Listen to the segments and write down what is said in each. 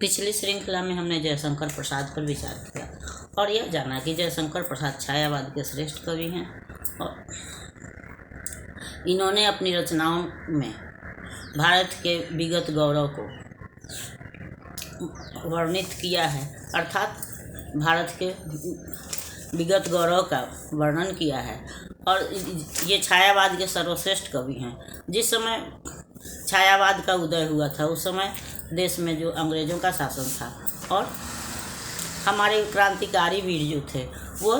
पिछली श्रृंखला में हमने जयशंकर प्रसाद पर विचार किया और यह जाना कि जयशंकर प्रसाद छायावाद के श्रेष्ठ कवि हैं और इन्होंने अपनी रचनाओं में भारत के विगत गौरव को वर्णित किया है, अर्थात भारत के विगत गौरव का वर्णन किया है। और ये छायावाद के सर्वश्रेष्ठ कवि हैं। जिस समय छायावाद का उदय हुआ था उस समय देश में जो अंग्रेज़ों का शासन था और हमारे क्रांतिकारी वीर जो थे वो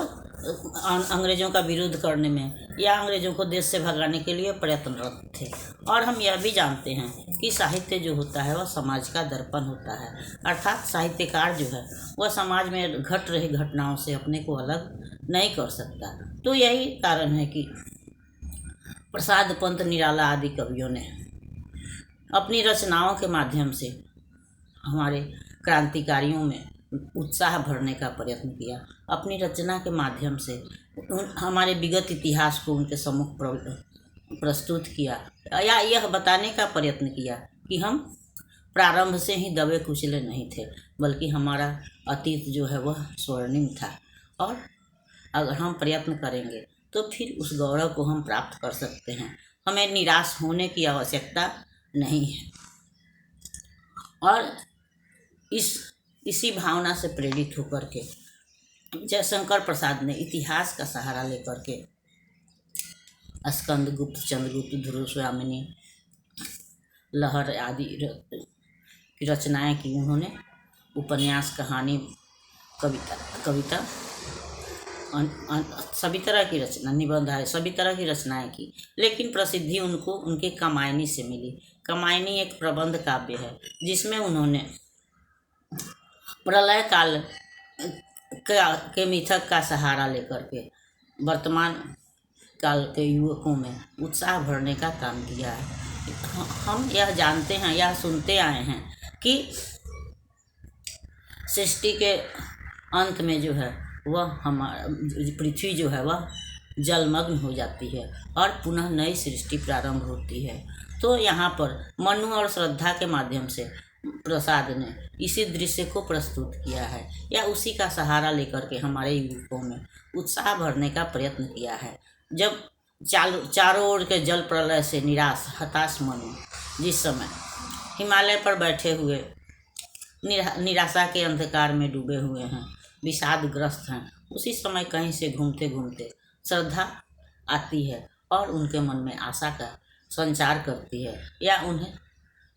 अंग्रेज़ों का विरोध करने में या अंग्रेज़ों को देश से भगाने के लिए प्रयत्नरत थे। और हम यह भी जानते हैं कि साहित्य जो होता है वह समाज का दर्पण होता है, अर्थात साहित्यकार जो है वह समाज में घट रही घटनाओं से अपने को अलग नहीं कर सकता। तो यही कारण है कि प्रसाद पंत, निराला आदि कवियों ने अपनी रचनाओं के माध्यम से हमारे क्रांतिकारियों में उत्साह भरने का प्रयत्न किया। अपनी रचना के माध्यम से हमारे विगत इतिहास को उनके सम्मुख प्रस्तुत किया या यह बताने का प्रयत्न किया कि हम प्रारंभ से ही दबे कुचले नहीं थे, बल्कि हमारा अतीत जो है वह स्वर्णिम था और अगर हम प्रयत्न करेंगे तो फिर उस गौरव को हम प्राप्त कर सकते हैं। हमें निराश होने की आवश्यकता नहीं है। और इसी भावना से प्रेरित होकर के जयशंकर प्रसाद ने इतिहास का सहारा लेकर के स्कंदगुप्त, चंद्रगुप्त, ध्रुवस्वामिनी, लहर आदि की रचनाएं की। उन्होंने उपन्यास, कहानी, कविता सभी तरह की रचना, निबंध है, सभी तरह की रचनाएं की। लेकिन प्रसिद्धि उनको उनके कामायनी से मिली। कामायनी एक प्रबंध काव्य है जिसमें उन्होंने प्रलय काल के मिथक का सहारा लेकर के वर्तमान काल के युवकों में उत्साह भरने का काम किया है। हम यह जानते हैं या सुनते आए हैं कि सृष्टि के अंत में जो है वह हमारा पृथ्वी जो है वह जलमग्न हो जाती है और पुनः नई सृष्टि प्रारंभ होती है। तो यहाँ पर मनु और श्रद्धा के माध्यम से प्रसाद ने इसी दृश्य को प्रस्तुत किया है या उसी का सहारा लेकर के हमारे युवकों में उत्साह भरने का प्रयत्न किया है। जब चारों ओर के जल प्रलय से निराश, हताश मनु जिस समय हिमालय पर बैठे हुए निराशा के अंधकार में डूबे हुए हैं, विषादग्रस्त हैं, उसी समय कहीं से घूमते घूमते श्रद्धा आती है और उनके मन में आशा का संचार करती है या उन्हें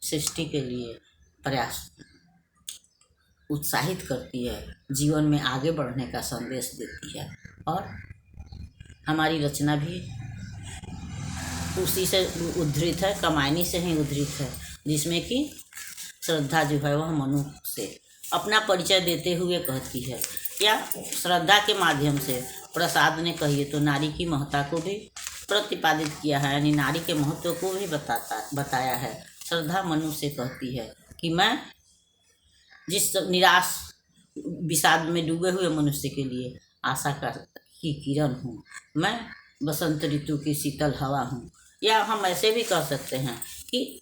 सृष्टि के लिए प्रयास उत्साहित करती है, जीवन में आगे बढ़ने का संदेश देती है। और हमारी रचना भी उसी से उद्धृत है, कामायनी से ही उद्धृत है, जिसमें कि श्रद्धा जो है वह मनु से अपना परिचय देते हुए कहती है या श्रद्धा के माध्यम से प्रसाद ने कहिए तो नारी की महत्ता को भी प्रतिपादित किया है, यानी नारी के महत्व को भी बताया है। श्रद्धा मनु से कहती है कि मैं जिस निराश विषाद में डूबे हुए मनुष्य के लिए आशा की किरण हूँ, मैं बसंत ऋतु की शीतल हवा हूँ। या हम ऐसे भी कह सकते हैं कि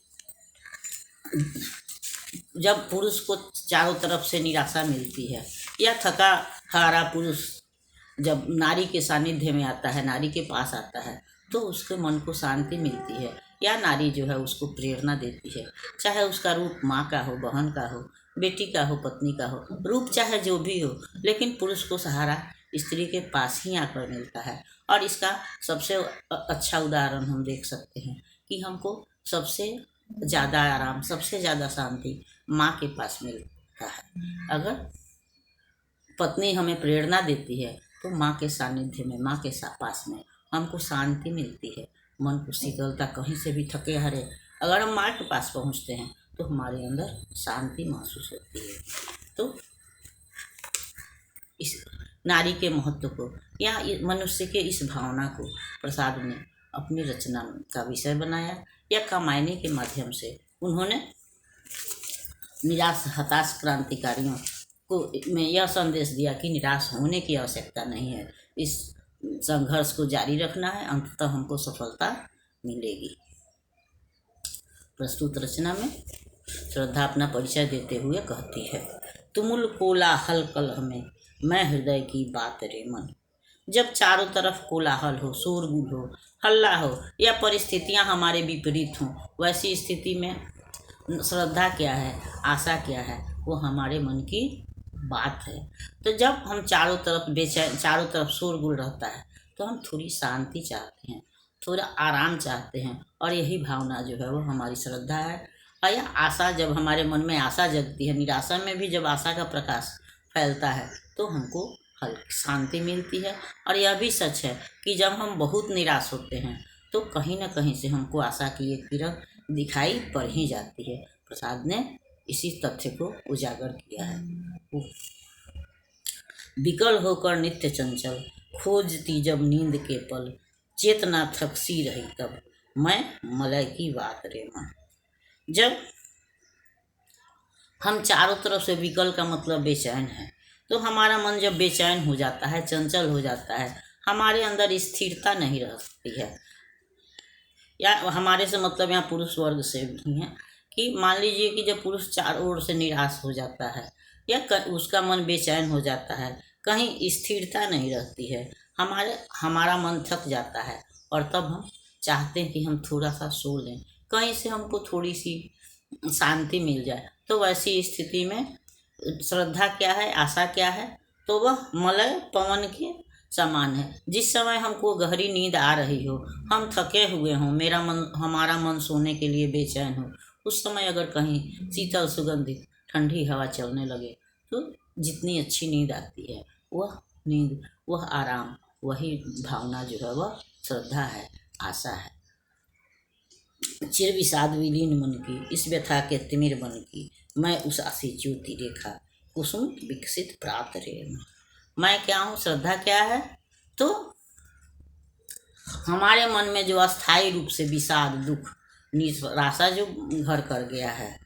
जब पुरुष को चारों तरफ से निराशा मिलती है या थका हारा पुरुष जब नारी के सानिध्य में आता है, नारी के पास आता है, तो उसके मन को शांति मिलती है या नारी जो है उसको प्रेरणा देती है। चाहे उसका रूप माँ का हो, बहन का हो, बेटी का हो, पत्नी का हो, रूप चाहे जो भी हो, लेकिन पुरुष को सहारा स्त्री के पास ही आकर मिलता है। और इसका सबसे अच्छा उदाहरण हम देख सकते हैं कि हमको सबसे ज़्यादा आराम, सबसे ज़्यादा शांति माँ के पास मिलता है। अगर पत्नी हमें प्रेरणा देती है तो माँ के सानिध्य में, माँ के पास में हमको शांति मिलती है, मन को शीतलता, कहीं से भी थके हारे अगर हम माँ के पास पहुँचते हैं तो हमारे अंदर शांति महसूस होती है। तो इस नारी के महत्व को या मनुष्य के इस भावना को प्रसाद ने अपनी रचना का विषय बनाया या कामायनी के माध्यम से उन्होंने निराश, हताश क्रांतिकारियों को में यह संदेश दिया कि निराश होने की आवश्यकता नहीं है, इस संघर्ष को जारी रखना है, अंततः हमको सफलता मिलेगी। प्रस्तुत रचना में श्रद्धा अपना परिचय देते हुए कहती है, तुमुल कोलाहल कलह में मैं हृदय की बात रे मन। जब चारों तरफ कोलाहल हो, शोरगुल हो, हल्ला हो या परिस्थितियां हमारे विपरीत हों, वैसी स्थिति में श्रद्धा क्या है, आशा क्या है, वो हमारे मन की बात है। तो जब हम चारों तरफ बेचैन, चारों तरफ शोरगुल रहता है, तो हम थोड़ी शांति चाहते हैं, थोड़ा आराम चाहते हैं, और यही भावना जो है वो हमारी श्रद्धा है। और यह आशा, जब हमारे मन में आशा जगती है, निराशा में भी जब आशा का प्रकाश फैलता है, तो हमको हल्की शांति मिलती है। और यह भी सच है कि जब हम बहुत निराश होते हैं, तो कहीं ना कहीं से हमको आशा की एक किरण दिखाई पड़ ही जाती है। प्रसाद ने इसी तथ्य को उजागर किया है। विकल होकर नित्य चंचल, खोजती जब नींद के पल, चेतना थकसी रही तब मैं मलय की बात रे मन। जब हम चारों तरफ से, विकल का मतलब बेचैन है, तो हमारा मन जब बेचैन हो जाता है, चंचल हो जाता है, हमारे अंदर स्थिरता नहीं रहती है। या हमारे से मतलब यहाँ पुरुष वर्ग से भी है कि मान लीजिए कि जब पुरुष चारों ओर से निराश हो जाता है या उसका मन बेचैन हो जाता है, कहीं स्थिरता नहीं रहती है, हमारा मन थक जाता है, और तब हम चाहते हैं कि हम थोड़ा सा सो लें, कहीं से हमको थोड़ी सी शांति मिल जाए। तो वैसी स्थिति में श्रद्धा क्या है, आशा क्या है, तो वह मलय पवन के समान है। जिस समय हमको गहरी नींद आ रही हो, हम थके हुए हों, हमारा मन सोने के लिए बेचैन हो, उस समय अगर कहीं शीतल सुगंधित ठंडी हवा चलने लगे, तो जितनी अच्छी नींद आती है, वह नींद, वह आराम, वही भावना जो है वह श्रद्धा है, आशा है। चिर विषाद विलीन मन की, इस व्यथा के तिमिर बन की, मैं उस आशी ज्योति रेखा, कुसुम विकसित प्रात रे। मैं क्या हूँ, श्रद्धा क्या है, तो हमारे मन में जो अस्थायी रूप से विषाद, दुख, निराशा जो घर कर गया है,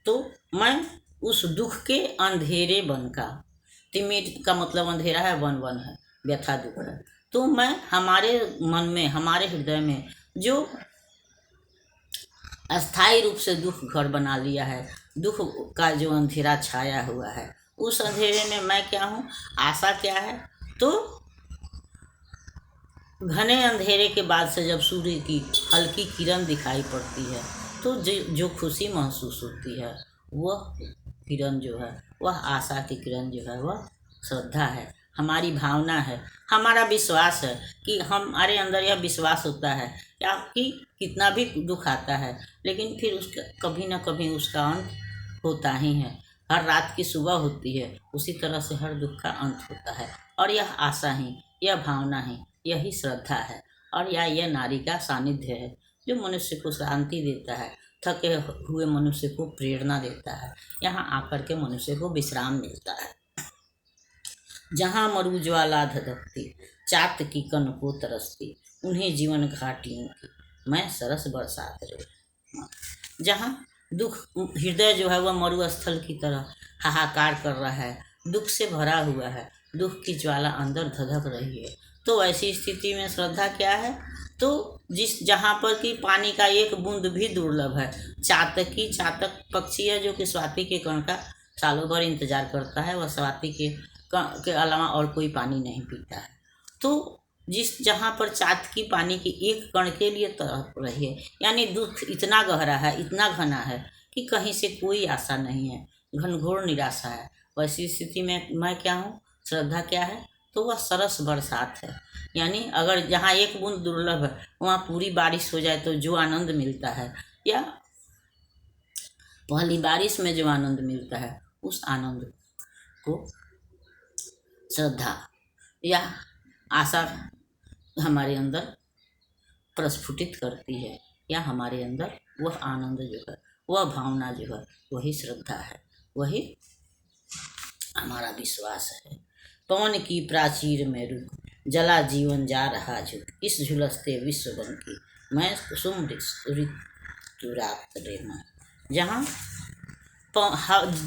तो मैं उस दुख के अंधेरे बन का, तिमिर का मतलब अंधेरा है, वन है, व्यथा दुख है, तो मैं हमारे मन में, हमारे हृदय में जो अस्थायी रूप से दुख घर बना लिया है, दुख का जो अंधेरा छाया हुआ है, उस अंधेरे में मैं क्या हूँ, आशा क्या है, तो घने अंधेरे के बाद से जब सूर्य की हल्की किरण दिखाई पड़ती है, तो जो खुशी महसूस होती है, वह किरण जो है, वह आशा की किरण जो है, वह श्रद्धा है, हमारी भावना है, हमारा विश्वास है कि हमारे अंदर यह विश्वास होता है क्या कि कितना भी दुख आता है, लेकिन फिर उसका कभी ना कभी उसका अंत होता ही है। हर रात की सुबह होती है, उसी तरह से हर दुख का अंत होता है। और यह आशा ही, यह भावना ही, यही श्रद्धा है, और यह नारी का सानिध्य है, जो मनुष्य को शांति देता है, थके हुए मनुष्य को प्रेरणा देता है, यहाँ आकर के मनुष्य को विश्राम मिलता है। जहाँ मरु ज्वाला धधकती, चात की कन को तरसती, उन्हें जीवन घाटियों की मैं सरस बरसात रे। जहाँ दुख, हृदय जो है वह मरुस्थल की तरह हाहाकार कर रहा है, दुख से भरा हुआ है, दुख की ज्वाला अंदर धधक रही है, तो ऐसी स्थिति में श्रद्धा क्या है, तो जहाँ पर कि पानी का एक बूंद भी दुर्लभ है, चातक पक्षी है जो कि स्वाति के कण का सालों भर इंतजार करता है, वह स्वाति के अलावा और कोई पानी नहीं पीता है। तो जहाँ पर चात की पानी की एक कण के लिए तड़प रही है, यानी दुख इतना गहरा है, इतना घना है कि कहीं से कोई आशा नहीं है, घनघोर निराशा है, वैसी स्थिति में मैं क्या हूँ, श्रद्धा क्या है, तो वह सरस बरसात है। यानी अगर जहाँ एक बूंद दुर्लभ है, वहाँ पूरी बारिश हो जाए तो जो आनंद मिलता है, या पहली बारिश में जो आनंद मिलता है, उस आनंद को श्रद्धा या आशा हमारे अंदर प्रस्फुटित करती है, या हमारे अंदर वह आनंद जो है, वह भावना जो है, वही श्रद्धा है, वही हमारा विश्वास है। पवन की प्राचीर में रुक, जला जीवन जा रहा झुक, इस झुलसते विश्व बन की मैं कुसुम ऋतु रात रे मन। जहाँ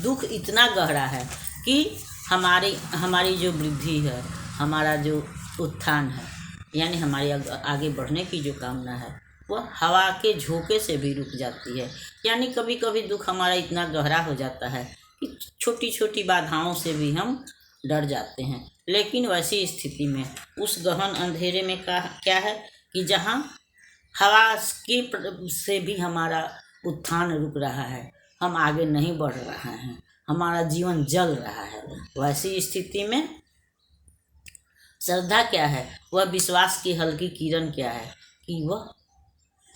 दुख इतना गहरा है कि हमारी जो वृद्धि है, हमारा जो उत्थान है, यानी हमारे आगे बढ़ने की जो कामना है, वह हवा के झोंके से भी रुक जाती है। यानी कभी कभी दुख हमारा इतना गहरा हो जाता है कि छोटी छोटी बाधाओं से भी हम डर जाते हैं। लेकिन वैसी स्थिति में उस गहन अंधेरे में क्या है कि जहाँ हवा से भी हमारा उत्थान रुक रहा है, हम आगे नहीं बढ़ रहे हैं, हमारा जीवन जल रहा है, वैसी स्थिति में श्रद्धा क्या है? वह विश्वास की हल्की किरण क्या है कि वह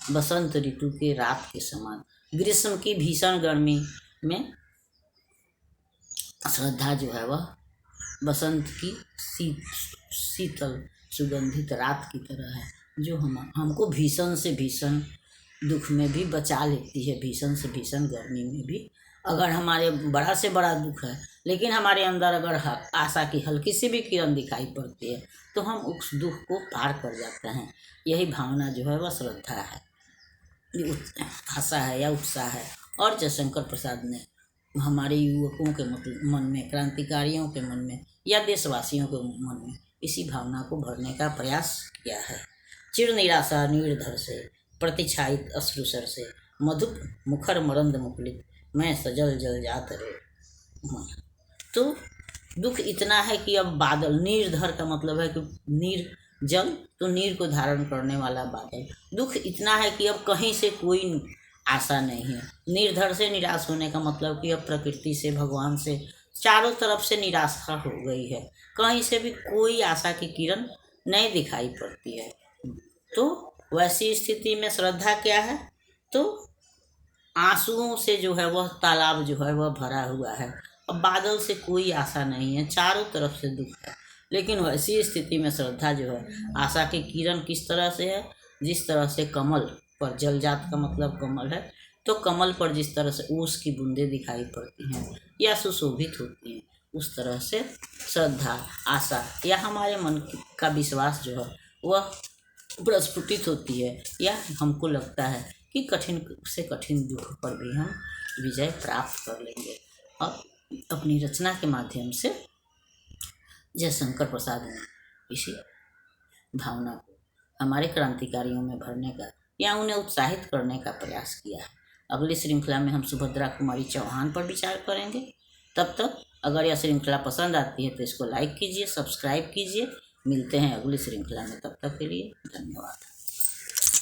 बसंत ऋतु के रात के समान, ग्रीष्म की भीषण गर्मी में श्रद्धा जो है वह बसंत की शीतल सुगंधित रात की तरह है, जो हमको भीषण से भीषण दुख में भी बचा लेती है, भीषण से भीषण गर्मी में भी। अगर हमारे बड़ा से बड़ा दुख है लेकिन हमारे अंदर अगर आशा की हल्की सी भी किरण दिखाई पड़ती है तो हम उस दुख को पार कर जाते हैं। यही भावना जो है वह श्रद्धा है, आशा है या उत्साह है। और जयशंकर प्रसाद ने हमारे युवकों के मन में, क्रांतिकारियों के मन में या देशवासियों के मन में इसी भावना को भरने का प्रयास किया है। चिर निराशा निर्धर से, प्रतिछायित अश्रुसर से, मधुप मुखर मरंद मुकुलित, मैं सजल जल जात रे मन। तो दुख इतना है कि अब बादल, निर्धर का मतलब है कि नीर, जल तो नीर को धारण करने वाला बादल। दुख इतना है कि अब कहीं से कोई आशा नहीं है। निर्धर से निराश होने का मतलब कि अब प्रकृति से, भगवान से, चारों तरफ से निराशा हो गई है, कहीं से भी कोई आशा की किरण नहीं दिखाई पड़ती है। तो वैसी स्थिति में श्रद्धा क्या है? तो आंसुओं से जो है वह तालाब जो है वह भरा हुआ है। अब बादल से कोई आशा नहीं है, चारों तरफ से दुख है। लेकिन वैसी स्थिति में श्रद्धा जो है, आशा की किरण किस तरह से है? जिस तरह से कमल पर, जलजात का मतलब कमल है, तो कमल पर जिस तरह से ओस की बूंदें दिखाई पड़ती हैं या सुशोभित होती हैं, उस तरह से श्रद्धा, आशा या हमारे मन का विश्वास जो है वह प्रस्फुटित होती है। या हमको लगता है कि कठिन से कठिन दुख पर भी हम विजय प्राप्त कर लेंगे। और अपनी रचना के माध्यम से जयशंकर प्रसाद ने इसी भावना को हमारे क्रांतिकारियों में भरने का या उन्हें उत्साहित करने का प्रयास किया है। अगली श्रृंखला में हम सुभद्रा कुमारी चौहान पर विचार करेंगे। तब तक अगर यह श्रृंखला पसंद आती है तो इसको लाइक कीजिए, सब्सक्राइब कीजिए। मिलते हैं अगली श्रृंखला में, तब तक के लिए धन्यवाद।